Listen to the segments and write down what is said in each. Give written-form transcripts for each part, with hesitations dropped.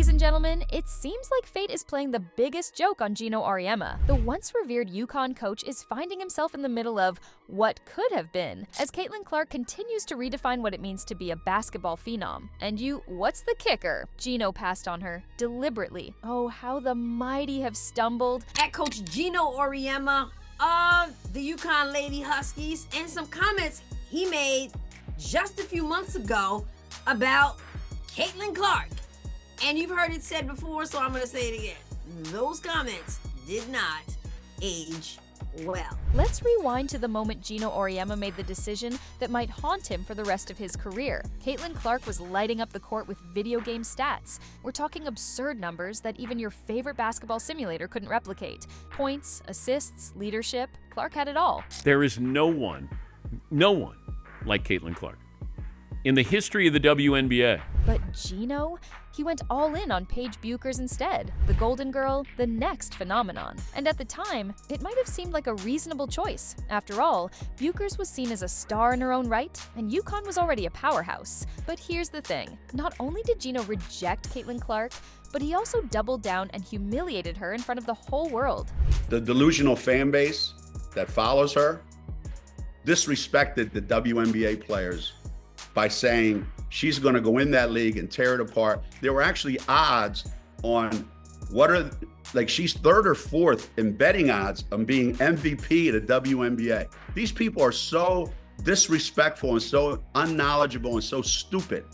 Ladies and gentlemen, it seems like fate is playing the biggest joke on Geno Auriemma. The once revered UConn coach is finding himself in the middle of what could have been, as Caitlin Clark continues to redefine what it means to be a basketball phenom. And what's the kicker? Geno passed on her, deliberately. Oh, how the mighty have stumbled. At Coach Geno Auriemma of the UConn Lady Huskies, and some comments he made just a few months ago about Caitlin Clark. And you've heard it said before, so I'm going to say it again. Those comments did not age well. Let's rewind to the moment Geno Auriemma made the decision that might haunt him for the rest of his career. Caitlin Clark was lighting up the court with video game stats. We're talking absurd numbers that even your favorite basketball simulator couldn't replicate. Points, assists, leadership, Clark had it all. There is no one like Caitlin Clark in the history of the WNBA. But Geno? He went all in on Paige Bueckers instead, the Golden Girl, the next phenomenon. And at the time, it might have seemed like a reasonable choice. After all, Bueckers was seen as a star in her own right, and UConn was already a powerhouse. But here's the thing, not only did Geno reject Caitlin Clark, but he also doubled down and humiliated her in front of the whole world. The delusional fan base that follows her disrespected the WNBA players by saying she's going to go in that league and tear it apart. There were actually odds on she's third or fourth in betting odds on being MVP of the WNBA. These people are so disrespectful and so unknowledgeable and so stupid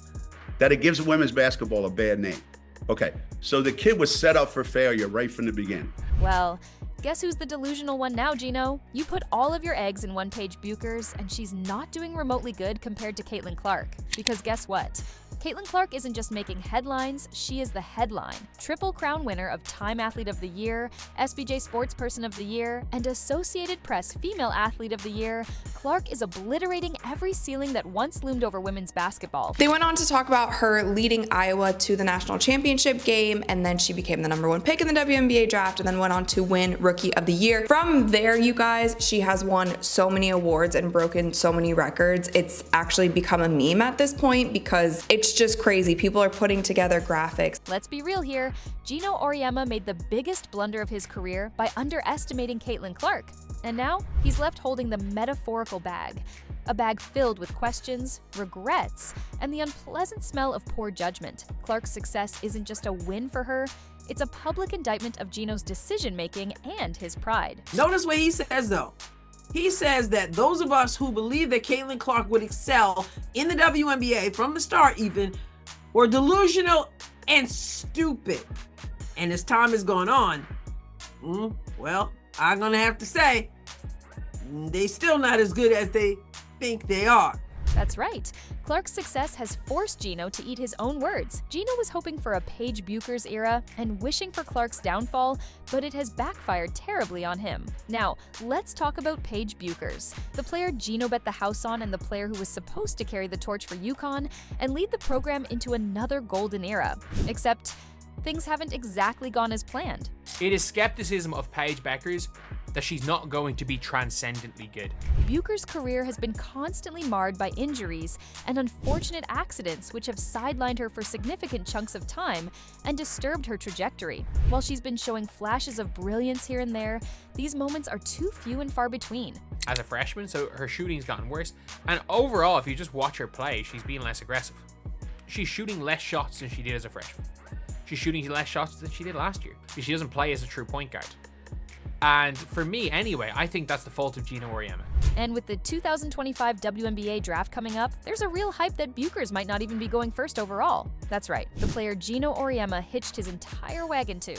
that it gives women's basketball a bad name. Okay, so the kid was set up for failure right from the beginning. Well, guess who's the delusional one now, Geno? You put all of your eggs in one Paige Bueckers, and she's not doing remotely good compared to Caitlin Clark. Because guess what? Caitlin Clark isn't just making headlines, she is the headline. Triple Crown winner of Time Athlete of the Year, SBJ Sports Person of the Year, and Associated Press Female Athlete of the Year, Clark is obliterating every ceiling that once loomed over women's basketball. They went on to talk about her leading Iowa to the national championship game, and then she became the #1 pick in the WNBA draft, and then went on to win Rookie of the Year. From there, you guys, she has won so many awards and broken so many records. It's actually become a meme at this point because it's just crazy. People are putting together graphics. Let's be real here. Geno Auriemma made the biggest blunder of his career by underestimating Caitlin Clark. And now, he's left holding the metaphorical bag. A bag filled with questions, regrets, and the unpleasant smell of poor judgment. Clark's success isn't just a win for her, it's a public indictment of Geno's decision-making and his pride. Notice what he says, though. He says that those of us who believe that Caitlin Clark would excel in the WNBA from the start even were delusional and stupid. And as time has gone on, well, I'm going to have to say, they still not as good as they think they are. That's right. Clark's success has forced Geno to eat his own words. Geno was hoping for a Paige Bueckers era and wishing for Clark's downfall, but it has backfired terribly on him. Now, let's talk about Paige Bueckers, the player Geno bet the house on and the player who was supposed to carry the torch for UConn and lead the program into another golden era. Except, things haven't exactly gone as planned. It is skepticism of Paige Bueckers that she's not going to be transcendently good. Bueckers' career has been constantly marred by injuries and unfortunate accidents which have sidelined her for significant chunks of time and disturbed her trajectory. While she's been showing flashes of brilliance here and there, these moments are too few and far between. As a freshman, so her shooting's gotten worse, and overall, if you just watch her play, she's being less aggressive. She's shooting less shots than she did as a freshman. She's shooting less shots than she did last year. She doesn't play as a true point guard. And for me, anyway, I think that's the fault of Geno Auriemma. And with the 2025 WNBA draft coming up, there's a real hype that Bueckers might not even be going first overall. That's right, the player Geno Auriemma hitched his entire wagon to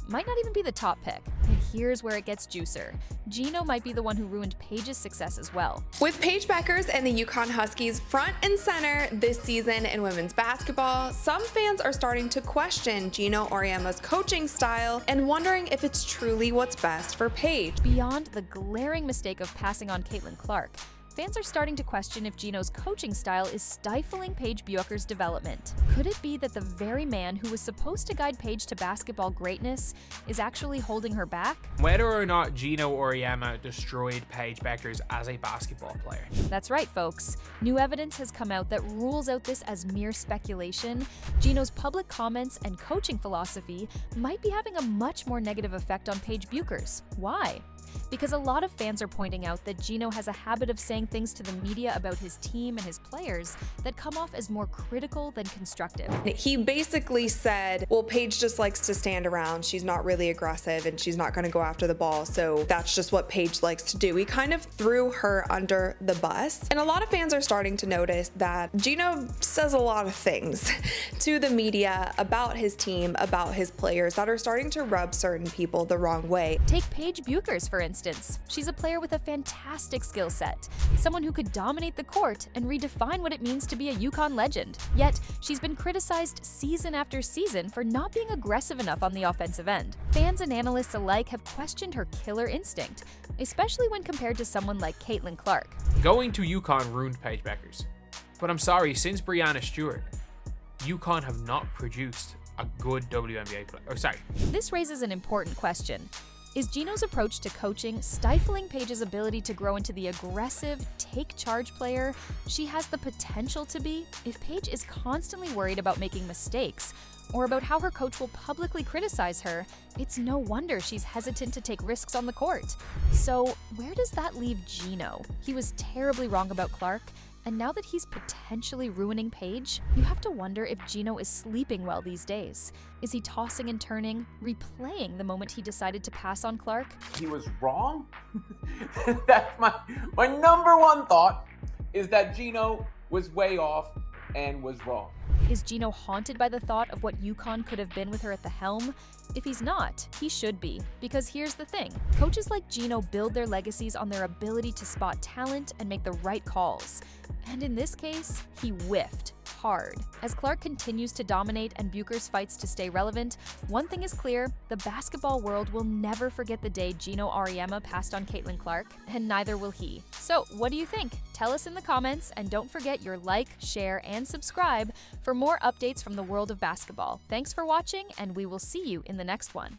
might not even be the top pick. And here's where it gets juicer. Geno might be the one who ruined Paige's success as well. With Paige Bueckers and the UConn Huskies front and center this season in women's basketball, some fans are starting to question Geno Auriemma's coaching style and wondering if it's truly what's best for Paige. Beyond the glaring mistake of passing on Caitlin Clark, fans are starting to question if Gino's coaching style is stifling Paige Bueckers' development. Could it be that the very man who was supposed to guide Paige to basketball greatness is actually holding her back? Whether or not Geno Auriemma destroyed Paige Bueckers as a basketball player. That's right, folks. New evidence has come out that rules out this as mere speculation. Gino's public comments and coaching philosophy might be having a much more negative effect on Paige Bueckers. Why? Because a lot of fans are pointing out that Gino has a habit of saying things to the media about his team and his players that come off as more critical than constructive. He basically said, well, Paige just likes to stand around. She's not really aggressive and she's not going to go after the ball. So that's just what Paige likes to do. He kind of threw her under the bus. And a lot of fans are starting to notice that Gino says a lot of things to the media about his team, about his players that are starting to rub certain people the wrong way. Take Paige Bueckers, for instance. She's a player with a fantastic skill set, someone who could dominate the court and redefine what it means to be a UConn legend. Yet, she's been criticized season after season for not being aggressive enough on the offensive end. Fans and analysts alike have questioned her killer instinct, especially when compared to someone like Caitlin Clark. Going to UConn ruined Paige Bueckers. But I'm sorry, since Brianna Stewart, UConn have not produced a good WNBA player. This raises an important question. Is Gino's approach to coaching stifling Paige's ability to grow into the aggressive, take-charge player she has the potential to be? If Paige is constantly worried about making mistakes, or about how her coach will publicly criticize her, it's no wonder she's hesitant to take risks on the court. So, where does that leave Gino? He was terribly wrong about Clark, and now that he's potentially ruining Paige, you have to wonder if Gino is sleeping well these days. Is he tossing and turning, replaying the moment he decided to pass on Clark? He was wrong? That's my number one thought, is that Gino was way off and was wrong. Is Gino haunted by the thought of what UConn could have been with her at the helm? If he's not, he should be, because here's the thing. Coaches like Gino build their legacies on their ability to spot talent and make the right calls. And in this case, he whiffed hard. As Clark continues to dominate and Bueckers fights to stay relevant, one thing is clear: the basketball world will never forget the day Geno Auriemma passed on Caitlin Clark, and neither will he. So, what do you think? Tell us in the comments, and don't forget your like, share, and subscribe for more updates from the world of basketball. Thanks for watching, and we will see you in the next one.